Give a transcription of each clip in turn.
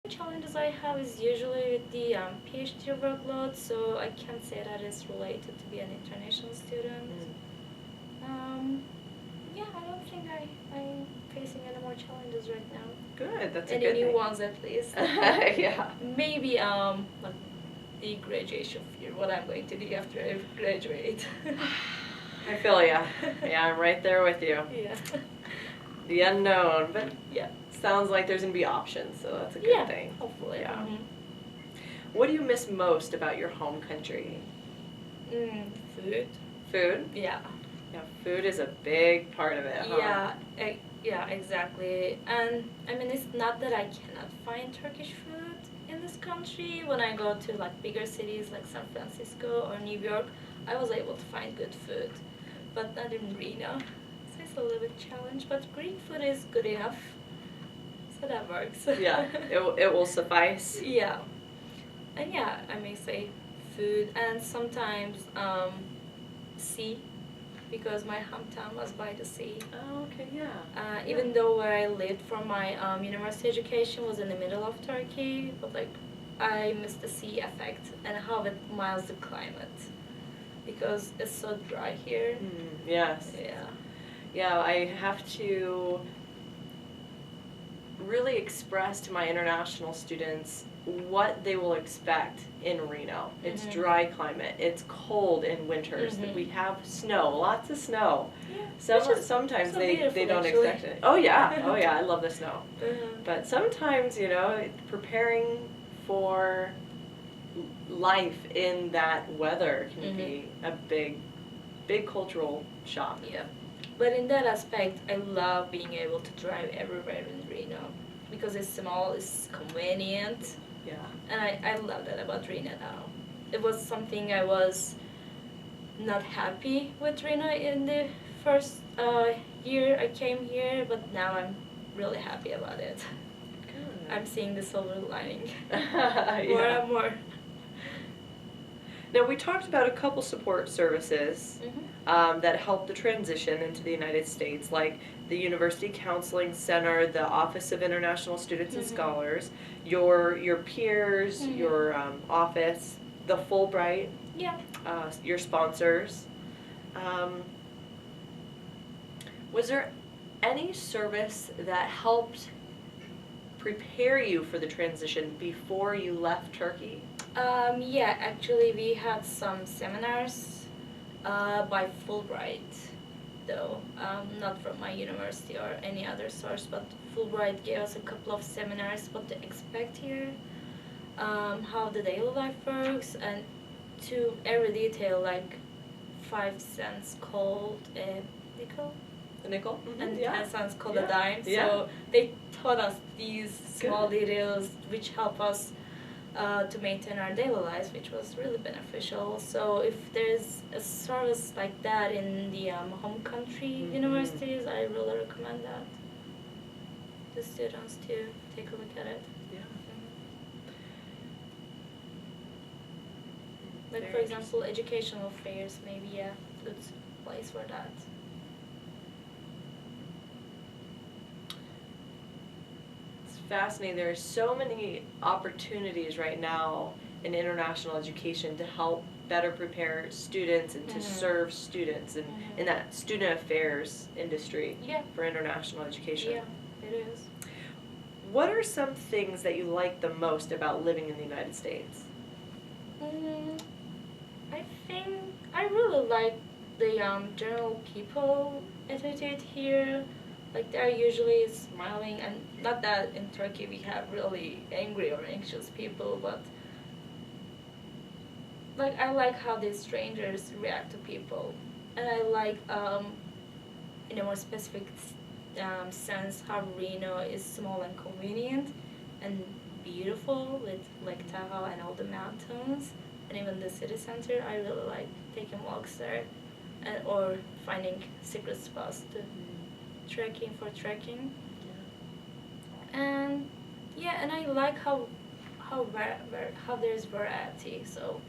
Challenges I have is usually with the PhD workload, so I can't say that it's related to be an international student. Yeah, I don't think I'm facing any more challenges right now. Good, that's a any good new thing. ones at least. Yeah. Maybe like the graduation fear, what I'm going to do after I graduate. I feel ya. Yeah, I'm right there with you. Yeah. The unknown, but Yeah. sounds like there's gonna be options, so that's a good thing. Hopefully. Yeah. Mm-hmm. What do you miss most about your home country? Food. Food? Yeah. Yeah, food is a big part of it, huh? Yeah, exactly. And I mean, it's not that I cannot find Turkish food in this country. When I go to like bigger cities like San Francisco or New York, I was able to find good food, but not in Reno. So it's a little bit challenge, but Greek food is good enough, so that works. Yeah, it will suffice. Yeah, and yeah, I may say food and sometimes sea, because my hometown was by the sea. Oh, okay, yeah. Even though where I lived for my university education was in the middle of Turkey, but like I miss the sea effect and how it miles the climate, because it's so dry here. Yes. Yeah. Yeah, I have to really express to my international students what they will expect in Reno. It's dry climate. It's cold in winters. We have snow, lots of snow. Yeah. Sometimes so they don't actually. expect it. Oh yeah, I love the snow. But sometimes, preparing for life in that weather can be a big cultural shock. Yeah. But in that aspect, I love being able to drive everywhere in Reno, because it's small, it's convenient. Yeah. And I love that about Reno now. It was something I was not happy with Reno in the first year I came here, but now I'm really happy about it. Good. I'm seeing the silver lining Yeah. more and more. Now, we talked about a couple support services that help the transition into the United States, like the University Counseling Center, the Office of International Students and Scholars, your peers, your office, the Fulbright, your sponsors. Was there any service that helped prepare you for the transition before you left Turkey? Yeah, actually we had some seminars by Fulbright, though, not from my university or any other source, but Fulbright gave us a couple of seminars what to expect here, how the daily life works, and to every detail, like 5 cents called a nickel. A nickel? And yeah. 10 cents called a dime. Yeah. So they taught us these small details which help us to maintain our daily lives, which was really beneficial. So if there's a service like that in the home country universities, I really recommend that to students to take a look at it. Yeah. Like, for example, educational fairs, maybe a good place for that. Fascinating. There are so many opportunities right now in international education to help better prepare students and to serve students in that student affairs industry for international education. Yeah, it is. What are some things that you like the most about living in the United States? I think I really like the general people attitude here. Like, they're usually smiling, and not that in Turkey we have really angry or anxious people, but like I like how these strangers react to people, and I like in a more specific sense how Reno is small and convenient and beautiful with Lake Tahoe and all the mountains, and even the city center. I really like taking walks there, or finding secret spots to trekking. And and I like how there's variety, so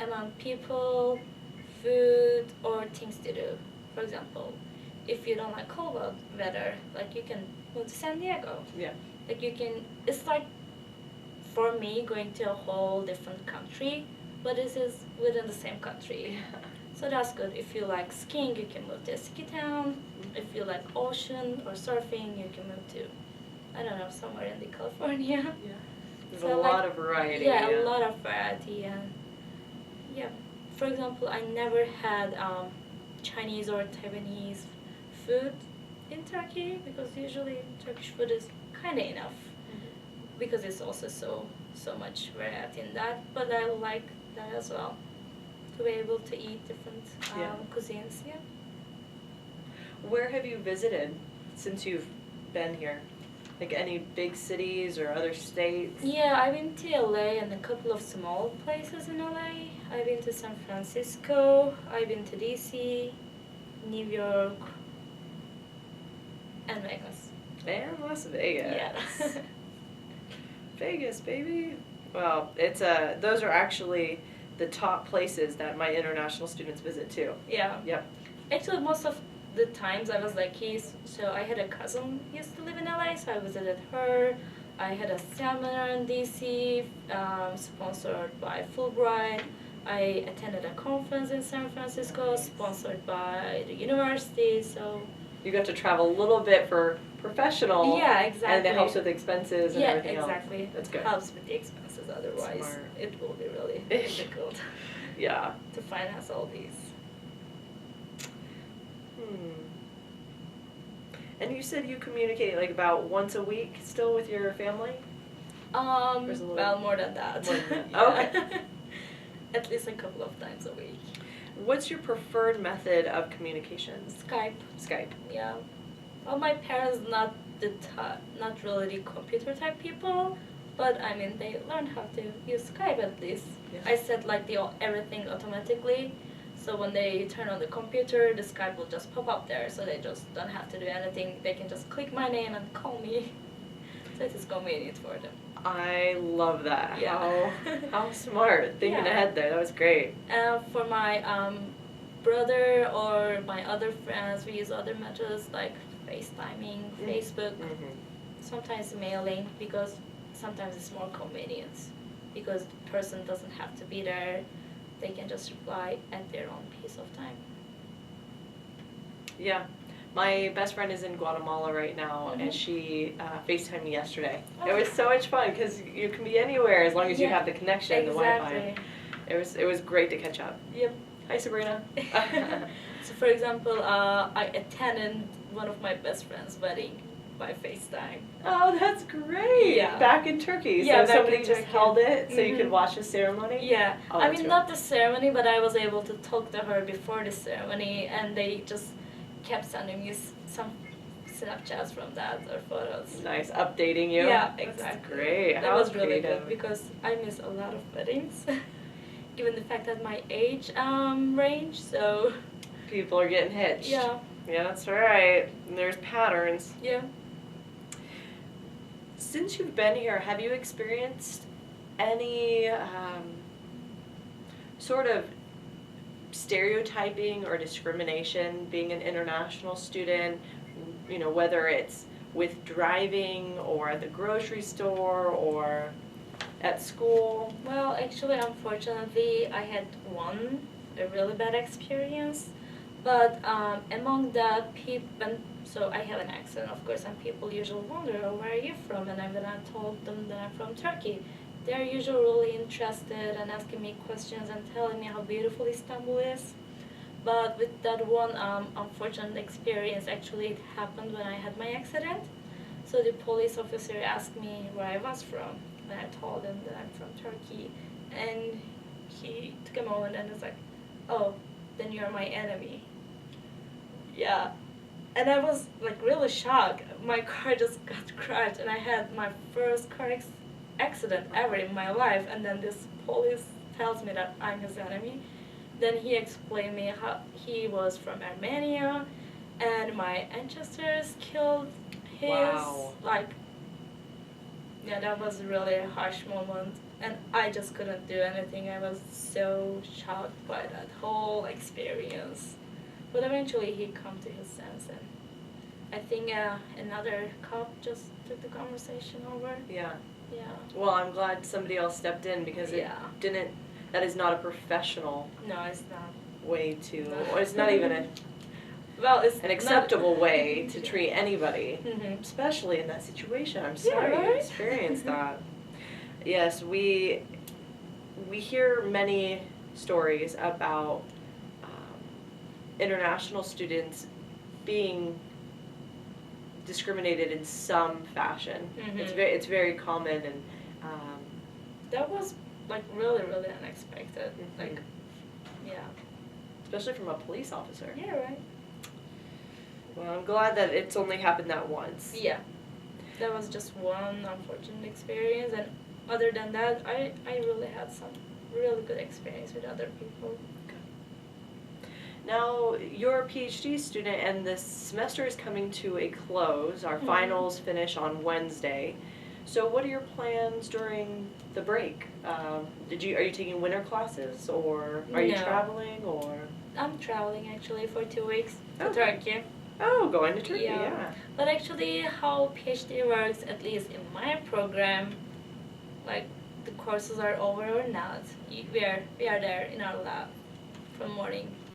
among people, food, or things to do. For example, if you don't like cold weather, like, you can move to San Diego. Yeah. Like, you can, it's like for me, going to a whole different country, but this is within the same country. Yeah. So that's good. If you like skiing, you can move to a ski town. If you like ocean or surfing, you can move to, I don't know, somewhere in the California. Yeah. There's So a lot of variety. Yeah, a lot of variety. And yeah, for example, I never had Chinese or Taiwanese food in Turkey because usually Turkish food is kind of enough because it's also so much variety in that. But I like that as well, to be able to eat different cuisines. Yeah. Where have you visited since you've been here? Like any big cities or other states? Yeah, I've been to LA and a couple of small places in LA. I've been to San Francisco, I've been to DC, New York, and Vegas. And Las Vegas. Yeah. Vegas, baby. Well, it's those are actually the top places that my international students visit too. Yeah. Yep. Actually, most of the times I was lucky. So I had a cousin who used to live in LA, so I visited her. I had a seminar in DC, sponsored by Fulbright. I attended a conference in San Francisco, sponsored by the university. So you got to travel a little bit for professional. Yeah, exactly. And it helps with expenses and everything else. Yeah, exactly. That's good. It helps with the expenses. Otherwise, Smart. it will be really difficult. Yeah. To finance all these. And you said you communicate like about once a week still with your family? Well, more than that. More than that. Yeah. Okay. At least a couple of times a week. What's your preferred method of communication? Skype. Skype. Yeah. Well, my parents not really the computer type people, but I mean they learned how to use Skype at least. Yeah. I set like everything automatically. So when they turn on the computer, the Skype will just pop up there, so they just don't have to do anything. They can just click my name and call me. So it is convenient for them. I love that. Yeah. How smart. Thinking Yeah. ahead there. That was great. For my brother or my other friends, we use other methods like FaceTiming, Facebook, sometimes mailing, because sometimes it's more convenient because the person doesn't have to be there. They can just reply at their own pace of time. Yeah. My best friend is in Guatemala right now, and she FaceTimed me yesterday. Oh. It was so much fun because you can be anywhere as long as you have the connection, the Wi-Fi. It was great to catch up. Yep. Hi, Sabrina. So, for example, I attended one of my best friend's wedding by FaceTime. Oh, that's great. Yeah. Back in Turkey. Yeah, so back somebody in just Turkey. held it so you could watch the ceremony? Yeah. Oh, I that's mean, really- not the ceremony, but I was able to talk to her before the ceremony, and they just kept sending me some Snapchats from that or photos. Nice, updating you. Yeah, That's exactly. great. That How was really creative. good because I miss a lot of weddings, given the fact that my age range. So People are getting hitched. yeah, Yeah, that's right. And there's patterns. yeah. Since you've been here, have you experienced any sort of stereotyping or discrimination being an international student, you know, whether it's with driving or at the grocery store or at school? Well, actually, unfortunately, I had a really bad experience. But among the people, so I have an accent, of course, and people usually wonder, oh, where are you from? And when I told them that I'm from Turkey, they're usually really interested and asking me questions and telling me how beautiful Istanbul is. But with that one unfortunate experience, actually it happened when I had my accident. So the police officer asked me where I was from, and I told him that I'm from Turkey. And he took a moment and was like, oh, then you're my enemy. Yeah. And I was like really shocked. My car just got crashed and I had my first car accident ever in my life, and then this police tells me that I'm his enemy. Then he explained me how he was from Armenia and my ancestors killed his. Wow. Like, yeah, that was really a harsh moment, and I just couldn't do anything. I was so shocked by that whole experience. But eventually he come to his sense, and I think another cop just took the conversation over. Yeah. Yeah. Well, I'm glad somebody else stepped in because that is not a professional No, it's not. way to, No. or it's not even Well, it's an acceptable not, way to treat anybody, Mhm. especially in that situation. I'm Yeah, sorry you right? experienced that. Yes, we hear many stories about international students being discriminated in some fashion. Mhm. It's very common, and That was like really, really unexpected. Like, yeah. especially from a police officer. Yeah, right. Well, I'm glad that it's only happened that once. Yeah. That was just one unfortunate experience, and other than that, I really had some really good experience with other people. Now, you're a Ph.D. student, and the semester is coming to a close. Our Mhm. finals finish on Wednesday. So, what are your plans during the break? Are you taking winter classes, or are you No. traveling, or? I'm traveling actually for 2 weeks to Okay. Turkey. Oh, going to Turkey, Yeah. yeah. But actually, how PhD works, at least in my program, like the courses are over or not, we are there in our lab from morning